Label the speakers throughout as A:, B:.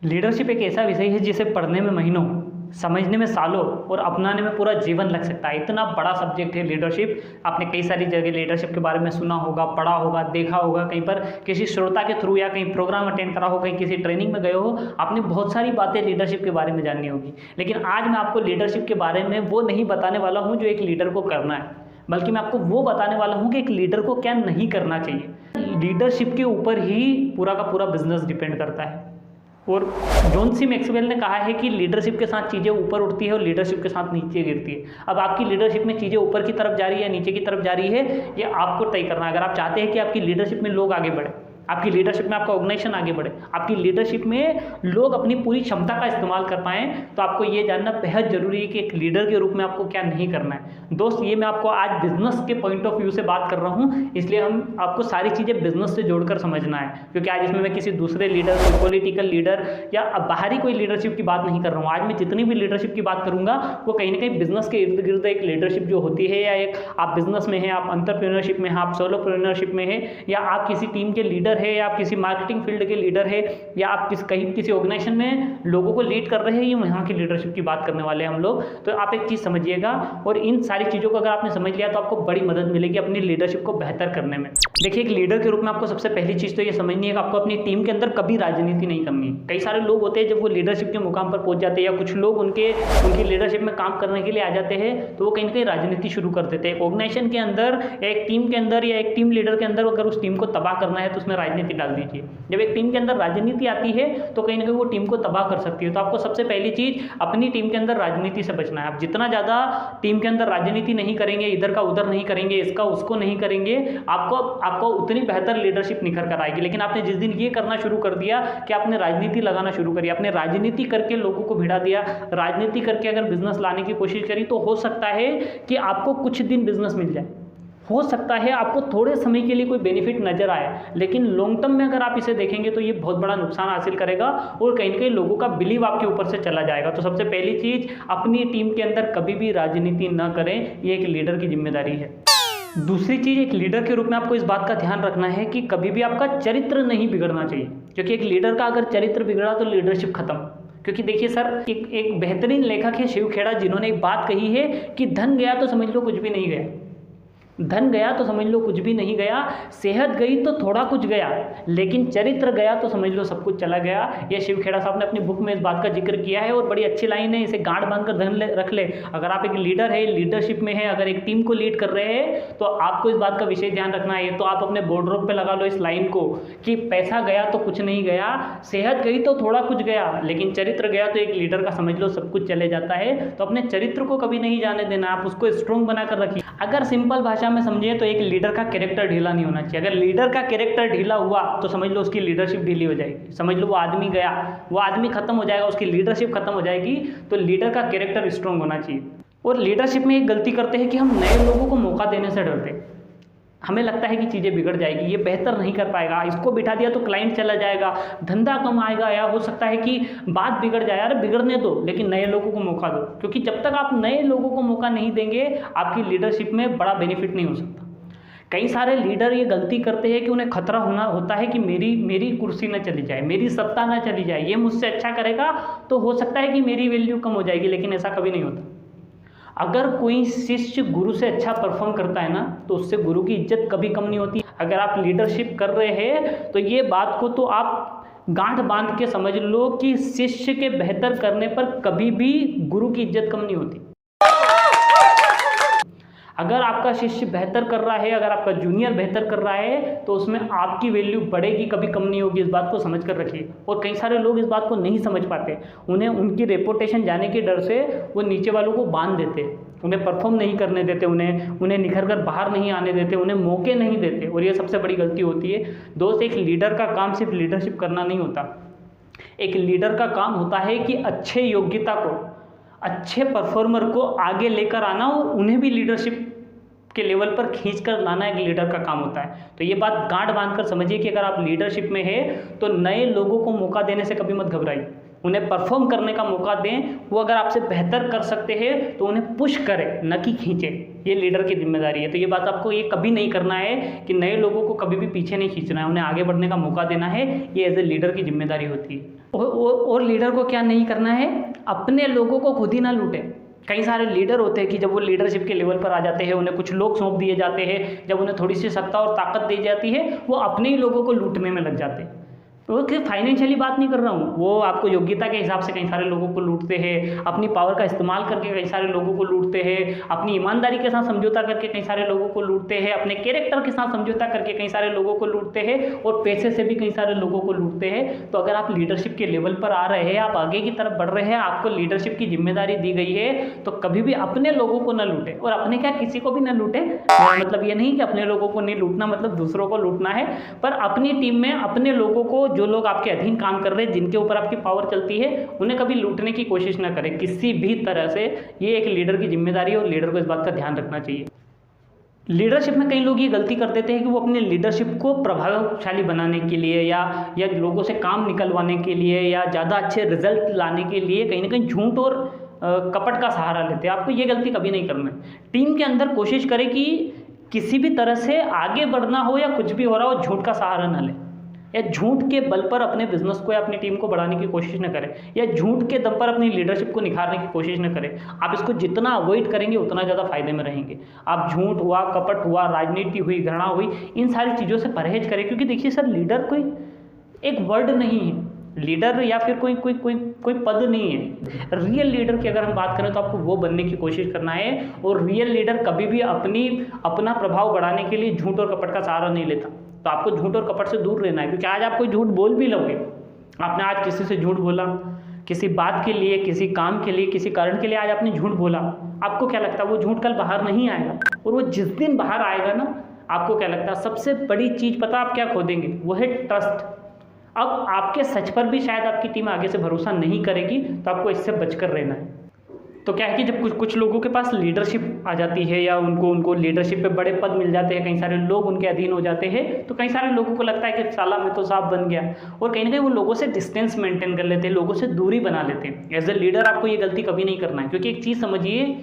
A: Leadership एक ऐसा विषय है जिसे पढ़ने में महीनों, समझने में सालों और अपनाने में पूरा जीवन लग सकता है। इतना बड़ा सब्जेक्ट है लीडरशिप। आपने कई सारी जगह लीडरशिप के बारे में सुना होगा, पढ़ा होगा, देखा होगा, कहीं पर किसी श्रोता के थ्रू या कहीं प्रोग्राम अटेंड करा हो, कहीं किसी ट्रेनिंग में गए हो, आपने बहुत सारी बातें लीडरशिप के बारे में जाननी होगी। लेकिन आज मैं आपको लीडरशिप के बारे में वो नहीं बताने वाला हूँ जो एक लीडर को करना है, बल्कि मैं आपको वो बताने वाला हूँ कि एक लीडर को क्या नहीं करना चाहिए। लीडरशिप के ऊपर ही पूरा का पूरा बिजनेस डिपेंड करता है। और जॉन सी मैक्सवेल ने कहा है कि लीडरशिप के साथ चीज़ें ऊपर उठती है और लीडरशिप के साथ नीचे गिरती है। अब आपकी लीडरशिप में चीज़ें ऊपर की तरफ जा रही है या नीचे की तरफ जा रही है, ये आपको तय करना है। अगर आप चाहते हैं कि आपकी लीडरशिप में लोग आगे बढ़े, आपकी लीडरशिप में आपका ऑर्गेनाइजेशन आगे बढ़े, आपकी लीडरशिप में लोग अपनी पूरी क्षमता का इस्तेमाल कर पाएँ, तो आपको ये जानना बेहद जरूरी है कि एक लीडर के रूप में आपको क्या नहीं करना है। दोस्त, ये मैं आपको आज बिजनेस के पॉइंट ऑफ व्यू से बात कर रहा हूँ, इसलिए हम आपको सारी चीज़ें बिजनेस से जोड़कर समझना है, क्योंकि आज इसमें मैं किसी दूसरे लीडर, पॉलिटिकल लीडर या बाहरी कोई लीडरशिप की बात नहीं कर रहा हूँ। आज मैं जितनी भी लीडरशिप की बात करूँगा वो कहीं ना कहीं बिजनेस के इर्द गिर्द एक लीडरशिप जो होती है, या एक आप बिजनेस में हैं, आप एंटरप्रेन्योरशिप में हैं, आप सोलोप्रेन्योरशिप में हैं, या आप किसी टीम के लीडर है, या आप किसी मार्केटिंग फील्ड के लीडर है, या आप किसी ऑर्गेनाइजेशन में लोगों को लीड कर रहे हैं, ये वहाँ की लीडरशिप की बात करने वाले हैं हम लोग। तो आप एक चीज़ समझिएगा, और इन सारी चीज़ों को अगर आपने समझ लिया तो आपको बड़ी मदद मिलेगी अपनी लीडरशिप को बेहतर करने में। देखिए, एक लीडर के रूप में आपको सबसे पहली चीज़ तो ये समझनी है कि आपको अपनी टीम के अंदर कभी राजनीति नहीं करनी है। कई सारे लोग होते हैं जब वो लीडरशिप के मुकाम पर पहुंच जाते हैं, या कुछ लोग उनकी लीडरशिप में काम करने के लिए आ जाते हैं, तो वो कहीं ना कहीं राजनीति शुरू कर देते हैं। ऑर्गेनाइजेशन के अंदर, एक टीम के अंदर या एक टीम लीडर के अंदर अगर उस टीम को तबाह करना है तो उसमें राजनीति डाल दीजिए। जब एक टीम के अंदर राजनीति आती है तो कहीं ना कहीं वो टीम को तबाह कर सकती है। तो आपको सबसे पहली चीज़ अपनी टीम के अंदर राजनीति से बचना है। आप जितना ज़्यादा टीम के अंदर राजनीति नहीं करेंगे, इधर का उधर नहीं करेंगे, इसका उसको नहीं करेंगे, आपको उतनी बेहतर लीडरशिप निखर कर आएगी। लेकिन आपने जिस दिन ये करना शुरू कर दिया कि आपने राजनीति लगाना शुरू करी, आपने राजनीति करके लोगों को भिड़ा दिया, राजनीति करके अगर बिजनेस लाने की कोशिश करी, तो हो सकता है कि आपको कुछ दिन बिजनेस मिल जाए, हो सकता है आपको थोड़े समय के लिए कोई बेनिफिट नजर आए, लेकिन लॉन्ग टर्म में अगर आप इसे देखेंगे तो ये बहुत बड़ा नुकसान हासिल करेगा और कहीं ना कहीं लोगों का बिलीव आपके ऊपर से चला जाएगा। तो सबसे पहली चीज, अपनी टीम के अंदर कभी भी राजनीति न करें, ये एक लीडर की जिम्मेदारी है। दूसरी चीज, एक लीडर के रूप में आपको इस बात का ध्यान रखना है कि कभी भी आपका चरित्र नहीं बिगड़ना चाहिए, क्योंकि एक लीडर का अगर चरित्र बिगड़ा तो लीडरशिप खत्म। क्योंकि देखिए सर, एक बेहतरीन लेखक है शिव खेड़ा, जिन्होंने एक बात कही है कि धन गया तो समझ लो कुछ भी नहीं गया, धन गया तो समझ लो कुछ भी नहीं गया, सेहत गई तो थोड़ा कुछ गया, लेकिन चरित्र गया तो समझ लो सब कुछ चला गया। ये शिव खेड़ा साहब ने अपनी बुक में इस बात का जिक्र किया है और बड़ी अच्छी लाइन है, इसे गांठ बांधकर धन रख ले। अगर आप एक लीडर है, लीडरशिप में है, अगर एक टीम को लीड कर रहे हैं, तो आपको इस बात का विशेष ध्यान रखना है। तो आप अपने बोर्डरोब पे लगा लो इस लाइन को कि पैसा गया तो कुछ नहीं गया, सेहत गई तो थोड़ा कुछ गया, लेकिन चरित्र गया तो एक लीडर का समझ लो सब कुछ चले जाता है। तो अपने चरित्र को कभी नहीं जाने देना, आप उसको स्ट्रॉन्ग बनाकर रखिए। अगर सिंपल भाषा में समझिए तो एक लीडर का कैरेक्टर ढीला नहीं होना चाहिए। अगर लीडर का कैरेक्टर ढीला हुआ तो समझ लो उसकी लीडरशिप ढीली हो जाएगी, समझ लो वो आदमी गया, वो आदमी खत्म हो जाएगा, उसकी लीडरशिप खत्म हो जाएगी। तो लीडर का कैरेक्टर स्ट्रांग होना चाहिए। और लीडरशिप में एक गलती करते हैं कि हम नए लोगों को मौका देने से डरते हैं। हमें लगता है कि चीज़ें बिगड़ जाएगी, ये बेहतर नहीं कर पाएगा, इसको बिठा दिया तो क्लाइंट चला जाएगा, धंधा कम आएगा, या हो सकता है कि बात बिगड़ जाए। अरे बिगड़ने दो, लेकिन नए लोगों को मौका दो, क्योंकि जब तक आप नए लोगों को मौका नहीं देंगे, आपकी लीडरशिप में बड़ा बेनिफिट नहीं हो सकता। कई सारे लीडर ये गलती करते हैं कि उन्हें खतरा होता है कि मेरी कुर्सी ना चली जाए, मेरी सत्ता ना चली जाए, ये मुझसे अच्छा करेगा तो हो सकता है कि मेरी वैल्यू कम हो जाएगी, लेकिन ऐसा कभी नहीं होता। अगर कोई शिष्य गुरु से अच्छा परफॉर्म करता है ना, तो उससे गुरु की इज्जत कभी कम नहीं होती। अगर आप लीडरशिप कर रहे हैं तो ये बात को तो आप गांठ बांध के समझ लो कि शिष्य के बेहतर करने पर कभी भी गुरु की इज्जत कम नहीं होती। अगर आपका शिष्य बेहतर कर रहा है, अगर आपका जूनियर बेहतर कर रहा है, तो उसमें आपकी वैल्यू बढ़ेगी, कभी कम नहीं होगी। इस बात को समझ कर रखिए। और कई सारे लोग इस बात को नहीं समझ पाते, उन्हें उनकी रेपुटेशन जाने के डर से वो नीचे वालों को बांध देते, उन्हें परफॉर्म नहीं करने देते, उन्हें निखर कर बाहर नहीं आने देते, उन्हें मौके नहीं देते, और ये सबसे बड़ी गलती होती है। दोस्त, एक लीडर का काम सिर्फ लीडरशिप करना नहीं होता। एक लीडर का काम होता है कि अच्छे योग्यता को, अच्छे परफॉर्मर को आगे लेकर आना और उन्हें भी लीडरशिप के लेवल पर खींच कर लाना एक लीडर का काम होता है। तो ये बात गांठ बांधकर समझिए कि अगर आप लीडरशिप में है तो नए लोगों को मौका देने से कभी मत घबराइए, उन्हें परफॉर्म करने का मौका दें। वो अगर आपसे बेहतर कर सकते हैं तो उन्हें पुश करें, न कि खींचें। ये लीडर की जिम्मेदारी है। तो ये बात आपको ये कभी नहीं करना है कि नए लोगों को कभी भी पीछे नहीं खींचना है, उन्हें आगे बढ़ने का मौका देना है। ये एज ए लीडर की जिम्मेदारी होती है। और लीडर को क्या नहीं करना है, अपने लोगों को खुद ही ना लूटें। कई सारे लीडर होते हैं कि जब वो लीडरशिप के लेवल पर आ जाते हैं, उन्हें कुछ लोग सौंप दिए जाते हैं, जब उन्हें थोड़ी सी सत्ता और ताकत दी जाती है, वो अपने ही लोगों को लूटने में लग जाते हैं। वो फाइनेंशियली बात नहीं कर रहा हूँ, वो आपको योग्यता के हिसाब से कई सारे लोगों को लूटते हैं, अपनी पावर का इस्तेमाल करके कई सारे लोगों को लूटते हैं, अपनी ईमानदारी के साथ समझौता करके कई सारे लोगों को लूटते हैं, अपने कैरेक्टर के साथ समझौता करके कई सारे लोगों को लूटते हैं, और पैसे से भी कई सारे लोगों को लूटते हैं। तो अगर आप लीडरशिप के लेवल पर आ रहे हैं, आप आगे की तरफ बढ़ रहे हैं, आपको लीडरशिप की जिम्मेदारी दी गई है, तो कभी भी अपने लोगों को न लूटें। और अपने क्या, किसी को भी न लूटें। मतलब ये नहीं कि अपने लोगों को नहीं लूटना मतलब दूसरों को लूटना है, पर अपनी टीम में अपने लोगों को, जो लोग आपके अधीन काम कर रहे हैं, जिनके ऊपर आपकी पावर चलती है, उन्हें कभी लूटने की कोशिश ना करें किसी भी तरह से। ये एक लीडर की जिम्मेदारी है और लीडर को इस बात का ध्यान रखना चाहिए। लीडरशिप में कई लोग ये गलती कर देते हैं कि वो अपने लीडरशिप को प्रभावशाली बनाने के लिए या लोगों से काम निकलवाने के लिए या ज़्यादा अच्छे रिजल्ट लाने के लिए कहीं ना कहीं झूठ और कपट का सहारा लेते हैं। आपको ये गलती कभी नहीं करना है। टीम के अंदर कोशिश करें कि किसी भी तरह से आगे बढ़ना हो या कुछ भी हो रहा हो, झूठ का सहारा ना लें, या झूठ के बल पर अपने बिजनेस को या अपनी टीम को बढ़ाने की कोशिश न करें, या झूठ के दम पर अपनी लीडरशिप को निखारने की कोशिश न करें। आप इसको जितना अवॉइड करेंगे उतना ज़्यादा फायदे में रहेंगे। आप झूठ हुआ, कपट हुआ, राजनीति हुई, घृणा हुई, इन सारी चीज़ों से परहेज करें। क्योंकि देखिए सर, लीडर कोई एक वर्ड नहीं है, लीडर या फिर कोई पद नहीं है। रियल लीडर की अगर हम बात करें तो आपको वो बनने की कोशिश करना है। और रियल लीडर कभी भी अपना प्रभाव बढ़ाने के लिए झूठ और कपट का सहारा नहीं लेता। तो आपको झूठ और कपट से दूर रहना है। क्योंकि आज आप कोई झूठ बोल भी लोगे, आपने आज किसी से झूठ बोला, किसी बात के लिए, किसी काम के लिए, किसी कारण के लिए आज आपने झूठ बोला, आपको क्या लगता है वो झूठ कल बाहर नहीं आएगा? और वो जिस दिन बाहर आएगा ना, आपको क्या लगता है सबसे बड़ी चीज़ पता आप क्या खो देंगे? वो है ट्रस्ट। अब आपके सच पर भी शायद आपकी टीम आगे से भरोसा नहीं करेगी, तो आपको इससे बचकर रहना है। तो क्या है कि जब कुछ लोगों के पास लीडरशिप आ जाती है या उनको लीडरशिप पे बड़े पद मिल जाते हैं, कई सारे लोग उनके अधीन हो जाते हैं, तो कई सारे लोगों को लगता है कि साला मैं तो साहब बन गया, और कहीं ना कहीं वो लोगों से डिस्टेंस मेंटेन कर लेते हैं, लोगों से दूरी बना लेते हैं। एज ए लीडर आपको ये गलती कभी नहीं करना है। क्योंकि एक चीज़ समझिए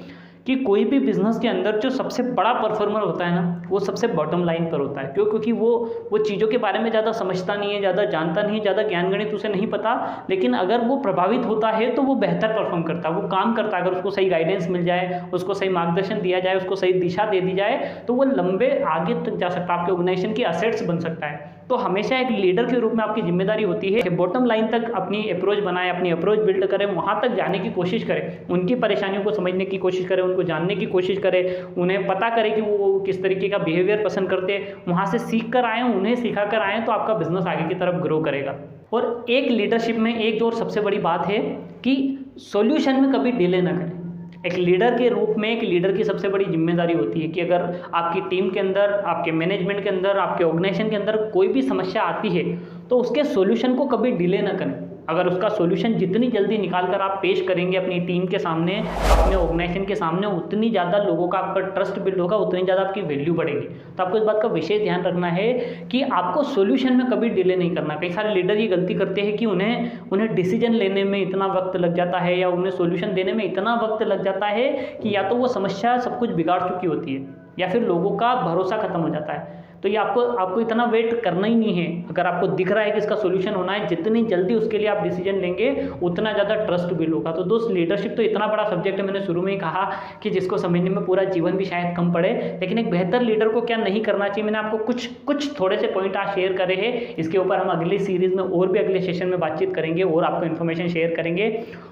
A: कि कोई भी बिजनेस के अंदर जो सबसे बड़ा परफॉर्मर होता है ना, वो सबसे बॉटम लाइन पर होता है। क्यों? क्योंकि वो चीज़ों के बारे में ज़्यादा समझता नहीं है, ज़्यादा जानता नहीं है, ज़्यादा ज्ञान गणित उसे नहीं पता, लेकिन अगर वो प्रभावित होता है तो वो बेहतर परफॉर्म करता है, वो काम करता है। अगर उसको सही गाइडेंस मिल जाए, उसको सही मार्गदर्शन दिया जाए, उसको सही दिशा दे दी जाए, तो वो लंबे आगे तक जा सकता है, आपके ऑर्गेनाइजेशन की असेट्स बन सकता है। तो हमेशा एक लीडर के रूप में आपकी जिम्मेदारी होती है कि बॉटम लाइन तक अपनी अप्रोच बनाएं, अपनी अप्रोच बिल्ड करें, वहाँ तक जाने की कोशिश करें, उनकी परेशानियों को समझने की कोशिश करें, उनको जानने की कोशिश करें, उन्हें पता करें कि वो किस तरीके का बिहेवियर पसंद करते हैं, वहाँ से सीख कर आएँ, उन्हें सिखा कर आएँ, तो आपका बिजनेस आगे की तरफ ग्रो करेगा। और एक लीडरशिप में एक जो और सबसे बड़ी बात है कि सॉल्यूशन में कभी डिले ना करें। एक लीडर के रूप में एक लीडर की सबसे बड़ी जिम्मेदारी होती है कि अगर आपकी टीम के अंदर, आपके मैनेजमेंट के अंदर, आपके ऑर्गेनाइजेशन के अंदर कोई भी समस्या आती है, तो उसके सॉल्यूशन को कभी डिले ना करें। अगर उसका सॉल्यूशन जितनी जल्दी निकाल कर आप पेश करेंगे अपनी टीम के सामने, अपने ऑर्गेनाइजेशन के सामने, उतनी ज़्यादा लोगों का आप पर ट्रस्ट बिल्ड होगा, उतनी ज़्यादा आपकी वैल्यू बढ़ेगी। तो आपको इस बात का विशेष ध्यान रखना है कि आपको सॉल्यूशन में कभी डिले नहीं करना। कई सारे लीडर ये गलती करते हैं कि उन्हें डिसीजन लेने में इतना वक्त लग जाता है या उन्हें सॉल्यूशन देने में इतना वक्त लग जाता है कि या तो वो समस्या सब कुछ बिगाड़ चुकी होती है या फिर लोगों का भरोसा खत्म हो जाता है। तो ये आपको इतना वेट करना ही नहीं है। अगर आपको दिख रहा है कि इसका सॉल्यूशन होना है, जितनी जल्दी उसके लिए आप डिसीजन लेंगे, उतना ज़्यादा ट्रस्ट बिल्ड होगा। तो दोस्त, लीडरशिप तो इतना बड़ा सब्जेक्ट है, मैंने शुरू में ही कहा कि जिसको समझने में पूरा जीवन भी शायद कम पड़े। लेकिन एक बेहतर लीडर को क्या नहीं करना चाहिए, मैंने आपको कुछ थोड़े से पॉइंट आज शेयर करे हैं। इसके ऊपर हम अगली सीरीज़ में और भी अगले सेशन में बातचीत करेंगे और आपको इन्फॉर्मेशन शेयर करेंगे।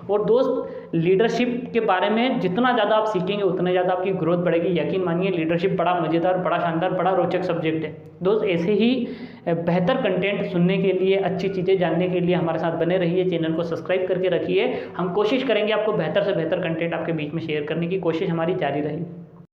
A: और दोस्त, लीडरशिप के बारे में जितना ज़्यादा आप सीखेंगे उतना ज़्यादा आपकी ग्रोथ बढ़ेगी। यकीन मानिए, लीडरशिप बड़ा मज़ेदार, बड़ा शानदार, बड़ा रोचक सब्जेक्ट है। दोस्त, ऐसे ही बेहतर कंटेंट सुनने के लिए, अच्छी चीज़ें जानने के लिए हमारे साथ बने रहिए, चैनल को सब्सक्राइब करके रखिए। हम कोशिश करेंगे आपको बेहतर से बेहतर कंटेंट आपके बीच में शेयर करने की कोशिश हमारी जारी रहेगी।